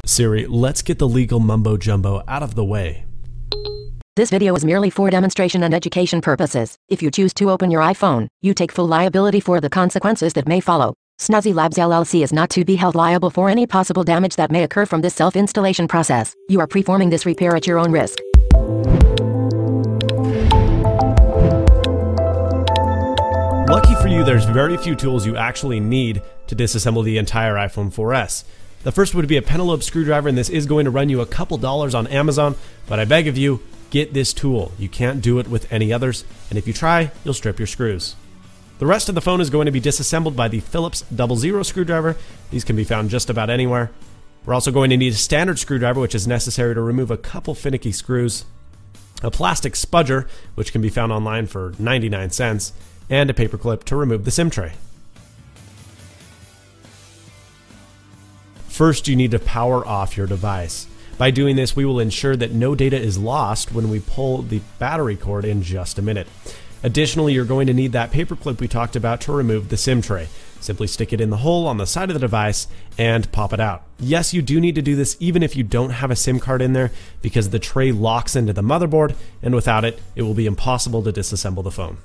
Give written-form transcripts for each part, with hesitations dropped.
Siri, let's get the legal mumbo jumbo out of the way. This video is merely for demonstration and education purposes. If you choose to open your iPhone, you take full liability for the consequences that may follow. Snazzy Labs LLC is not to be held liable for any possible damage that may occur from this self-installation process. You are performing this repair at your own risk. Lucky for you, there's very few tools you actually need to disassemble the entire iPhone 4S. The first would be a pentalobe screwdriver, and this is going to run you a couple dollars on Amazon, but I beg of you, get this tool. You can't do it with any others, and if you try, you'll strip your screws. The rest of the phone is going to be disassembled by the Phillips 00 screwdriver. These can be found just about anywhere. We're also going to need a standard screwdriver, which is necessary to remove a couple finicky screws, a plastic spudger, which can be found online for 99 cents, and a paper clip to remove the SIM tray. First, you need to power off your device. By doing this, we will ensure that no data is lost when we pull the battery cord in just a minute. Additionally, you're going to need that paper clip we talked about to remove the SIM tray. Simply stick it in the hole on the side of the device and pop it out. Yes, you do need to do this even if you don't have a SIM card in there, because the tray locks into the motherboard, and without it, it will be impossible to disassemble the phone.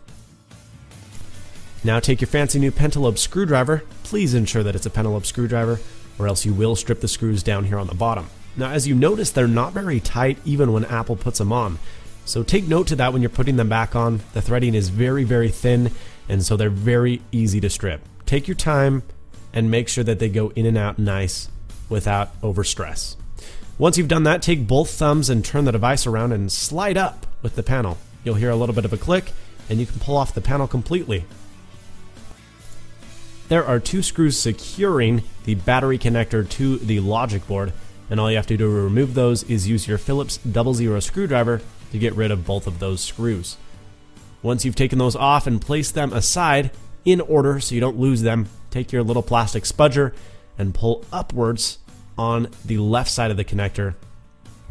Now take your fancy new pentalobe screwdriver. Please ensure that it's a pentalobe screwdriver, or else you will strip the screws down here on the bottom. Now, as you notice, they're not very tight even when Apple puts them on. So take note to that when you're putting them back on. The threading is very, very thin, and so they're very easy to strip. Take your time and make sure that they go in and out nice without overstress. Once you've done that, take both thumbs and turn the device around and slide up with the panel. You'll hear a little bit of a click, and you can pull off the panel completely. There are two screws securing the battery connector to the logic board, and all you have to do to remove those is use your Phillips 00 screwdriver to get rid of both of those screws. Once you've taken those off and placed them aside in order so you don't lose them, take your little plastic spudger and pull upwards on the left side of the connector,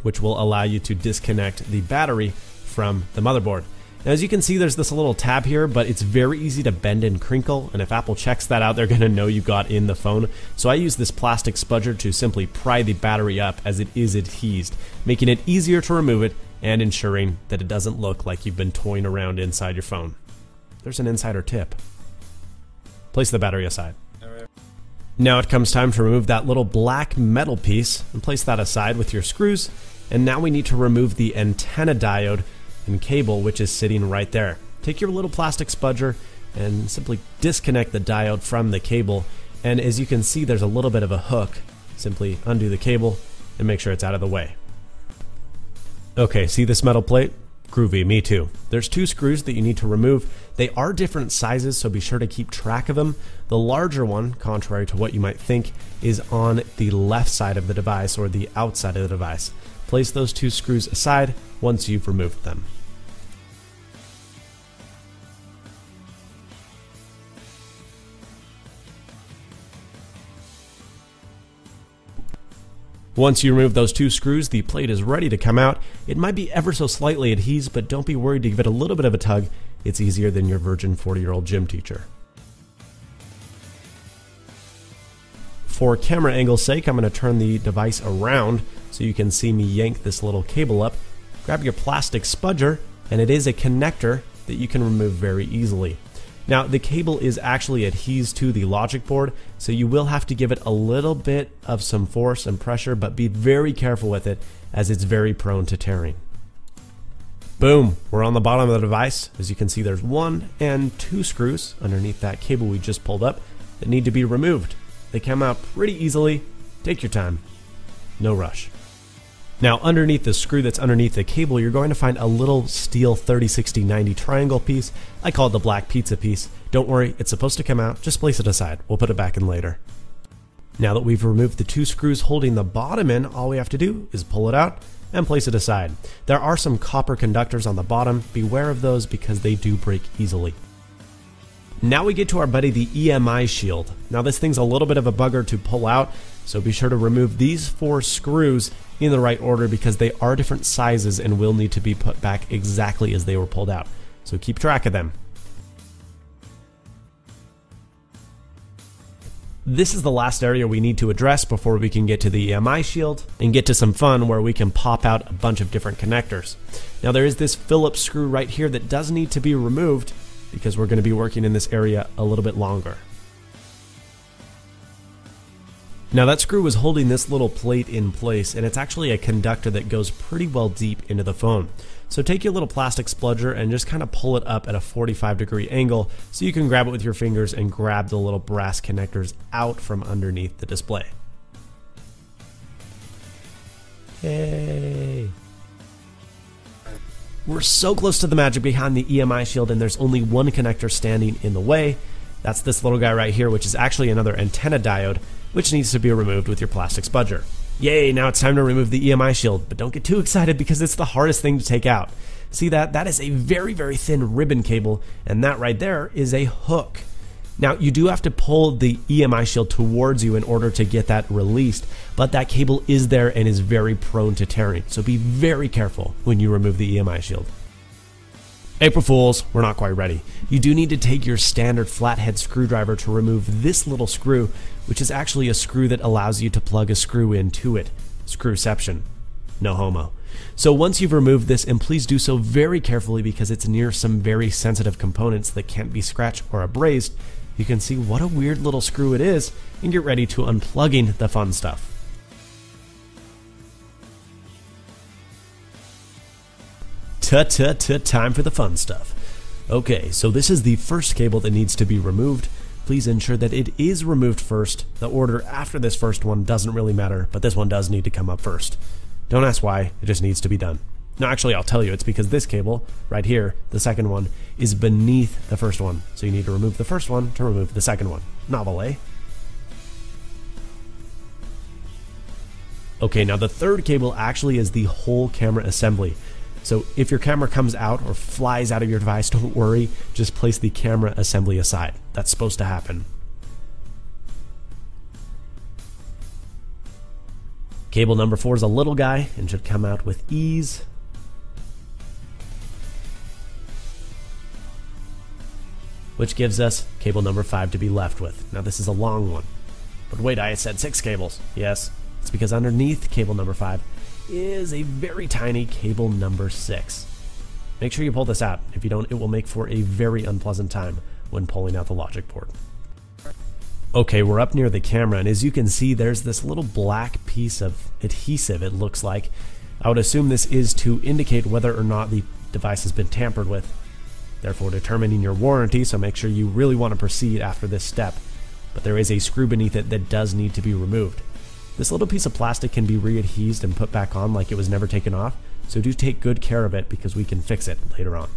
which will allow you to disconnect the battery from the motherboard. Now, as you can see, there's this little tab here, but it's very easy to bend and crinkle, and if Apple checks that out, they're going to know you got in the phone. So I use this plastic spudger to simply pry the battery up as it is adhesed, making it easier to remove it and ensuring that it doesn't look like you've been toying around inside your phone. There's an insider tip. Place the battery aside. Now it comes time to remove that little black metal piece and place that aside with your screws, and now we need to remove the antenna diode and cable, which is sitting right there. Take your little plastic spudger and simply disconnect the diode from the cable, and as you can see, there's a little bit of a hook. Simply undo the cable and make sure it's out of the way. Okay, see this metal plate? Groovy, me too. There's two screws that you need to remove. They are different sizes, so be sure to keep track of them. The larger one, contrary to what you might think, is on the left side of the device, or the outside of the device. Place those two screws aside once you've removed them. Once you remove those two screws, the plate is ready to come out. It might be ever so slightly adhesed, but don't be worried to give it a little bit of a tug. It's easier than your virgin 40-year-old gym teacher. For camera angle's sake, I'm going to turn the device around so you can see me yank this little cable up. Grab your plastic spudger, and it is a connector that you can remove very easily. Now, the cable is actually adhesed to the logic board, so you will have to give it a little bit of some force and pressure, but be very careful with it as it's very prone to tearing. Boom, we're on the bottom of the device. As you can see, there's 1 and 2 screws underneath that cable we just pulled up that need to be removed. They come out pretty easily. Take your time. No rush. Now, underneath the screw that's underneath the cable, you're going to find a little steel 30-60-90 triangle piece. I call it the black pizza piece. Don't worry, it's supposed to come out. Just place it aside. We'll put it back in later. Now that we've removed the two screws holding the bottom in, all we have to do is pull it out and place it aside. There are some copper conductors on the bottom. Beware of those because they do break easily. Now we get to our buddy, the EMI shield. Now this thing's a little bit of a bugger to pull out, so be sure to remove these 4 screws in the right order because they are different sizes and will need to be put back exactly as they were pulled out. So keep track of them. This is the last area we need to address before we can get to the EMI shield and get to some fun where we can pop out a bunch of different connectors. Now there is this Phillips screw right here that does need to be removed because we're going to be working in this area a little bit longer. Now that screw was holding this little plate in place, and it's actually a conductor that goes pretty well deep into the phone. So take your little plastic spludger and just kind of pull it up at a 45-degree angle so you can grab it with your fingers and grab the little brass connectors out from underneath the display. Yay! We're so close to the magic behind the EMI shield, and there's only one connector standing in the way. That's this little guy right here, which is actually another antenna diode, which needs to be removed with your plastic spudger. Yay, now it's time to remove the EMI shield, but don't get too excited because it's the hardest thing to take out. See that? That is a very, very thin ribbon cable, and that right there is a hook. Now, you do have to pull the EMI shield towards you in order to get that released, but that cable is there and is very prone to tearing, so be very careful when you remove the EMI shield. April Fools, we're not quite ready. You do need to take your standard flathead screwdriver to remove this little screw, which is actually a screw that allows you to plug a screw into it. Screwception. No homo. So once you've removed this, and please do so very carefully because it's near some very sensitive components that can't be scratched or abrased, you can see what a weird little screw it is and get ready to unplugging the fun stuff. Time for the fun stuff. Okay, so this is the first cable that needs to be removed. Please ensure that it is removed first. The order after this first one doesn't really matter, but this one does need to come up first. Don't ask why, it just needs to be done. No, actually, I'll tell you, it's because this cable, right here, the second one, is beneath the first one. So you need to remove the first one to remove the second one. Novel, eh? Okay, now the third cable actually is the whole camera assembly. So if your camera comes out or flies out of your device, don't worry, just place the camera assembly aside. That's supposed to happen. Cable number 4 is a little guy and should come out with ease. Which gives us cable number 5 to be left with. Now this is a long one. But wait, I said 6 cables. Yes, it's because underneath cable number 5 is a very tiny cable number 6. Make sure you pull this out. If you don't, it will make for a very unpleasant time when pulling out the logic board. Okay, we're up near the camera, and as you can see, there's this little black piece of adhesive, it looks like. I would assume this is to indicate whether or not the device has been tampered with, therefore determining your warranty, so make sure you really want to proceed after this step. But there is a screw beneath it that does need to be removed. This little piece of plastic can be readhesed and put back on like it was never taken off, so do take good care of it because we can fix it later on.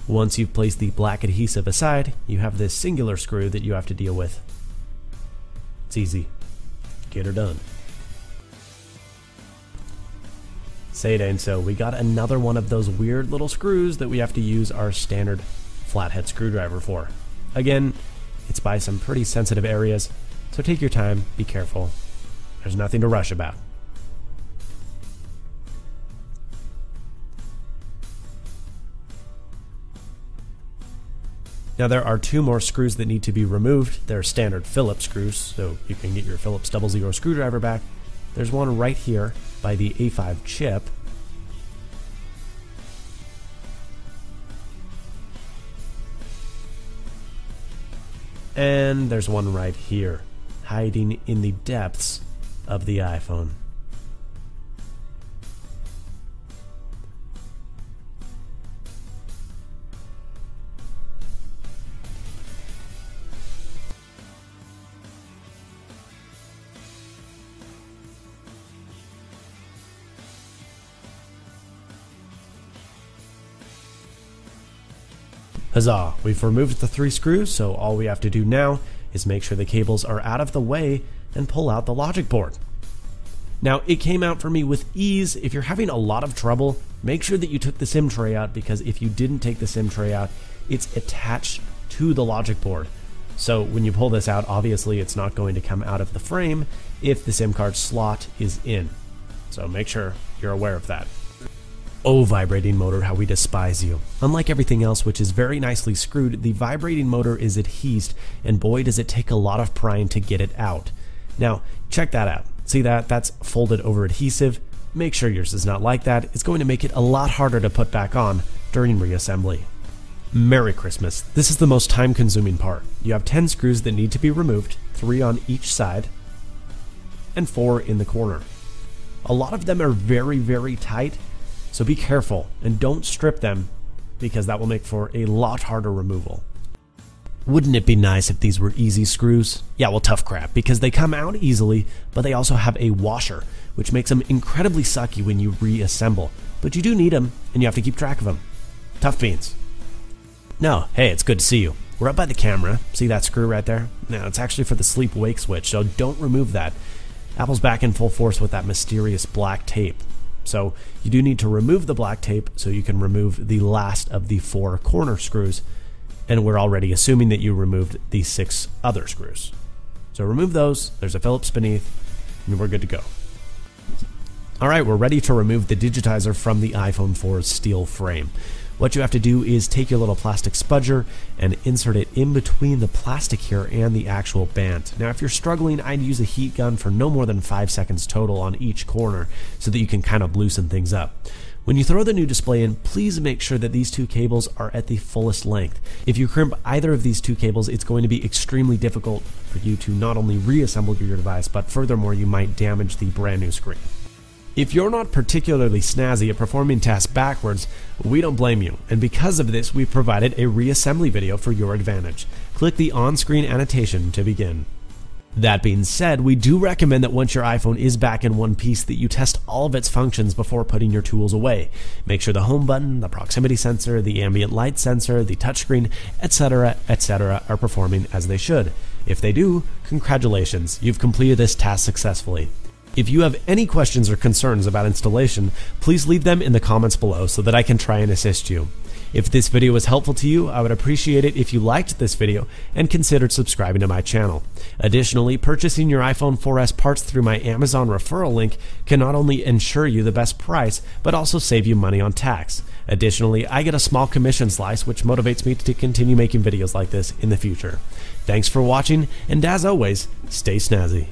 Once you've placed the black adhesive aside, you have this singular screw that you have to deal with. It's easy. Get her done. Say it ain't so. We got another one of those weird little screws that we have to use our standard flathead screwdriver for. Again, it's by some pretty sensitive areas, so take your time, be careful. There's nothing to rush about. Now there are 2 more screws that need to be removed. They're standard Phillips screws, so you can get your Phillips 00 screwdriver back. There's one right here by the A5 chip. And there's one right here, hiding in the depths of the iPhone. Huzzah! We've removed the 3 screws, so all we have to do now is make sure the cables are out of the way and pull out the logic board. Now, it came out for me with ease. If you're having a lot of trouble, make sure that you took the SIM tray out, because if you didn't take the SIM tray out, it's attached to the logic board. So when you pull this out, obviously it's not going to come out of the frame if the SIM card slot is in. So make sure you're aware of that. Oh, vibrating motor, how we despise you. Unlike everything else, which is very nicely screwed, the vibrating motor is adhesed, and boy does it take a lot of prying to get it out. Now, check that out. See that? That's folded over adhesive. Make sure yours is not like that. It's going to make it a lot harder to put back on during reassembly. Merry Christmas. This is the most time-consuming part. You have 10 screws that need to be removed, 3 on each side, and 4 in the corner. A lot of them are very, very tight, so be careful and don't strip them because that will make for a lot harder removal. Wouldn't it be nice if these were easy screws? Yeah, well, tough crap, because they come out easily, but they also have a washer, which makes them incredibly sucky when you reassemble. But you do need them, and you have to keep track of them. Tough beans. No, hey, it's good to see you. We're up by the camera. See that screw right there? Now, it's actually for the sleep-wake switch, so don't remove that. Apple's back in full force with that mysterious black tape. So you do need to remove the black tape so you can remove the last of the 4 corner screws. And we're already assuming that you removed the 6 other screws. So remove those. There's a Phillips beneath, and we're good to go. All right, we're ready to remove the digitizer from the iPhone 4's steel frame. What you have to do is take your little plastic spudger and insert it in between the plastic here and the actual band. Now, if you're struggling, I'd use a heat gun for no more than 5 seconds total on each corner so that you can kind of loosen things up. When you throw the new display in, please make sure that these 2 cables are at the fullest length. If you crimp either of these 2 cables, it's going to be extremely difficult for you to not only reassemble your device, but furthermore, you might damage the brand new screen. If you're not particularly snazzy at performing tasks backwards, we don't blame you, and because of this, we've provided a reassembly video for your advantage. Click the on-screen annotation to begin. That being said, we do recommend that once your iPhone is back in one piece that you test all of its functions before putting your tools away. Make sure the home button, the proximity sensor, the ambient light sensor, the touchscreen, etc., are performing as they should. If they do, congratulations, you've completed this task successfully. If you have any questions or concerns about installation, please leave them in the comments below so that I can try and assist you. If this video was helpful to you, I would appreciate it if you liked this video and considered subscribing to my channel. Additionally, purchasing your iPhone 4S parts through my Amazon referral link can not only ensure you the best price, but also save you money on tax. Additionally, I get a small commission slice which motivates me to continue making videos like this in the future. Thanks for watching, and as always, stay snazzy.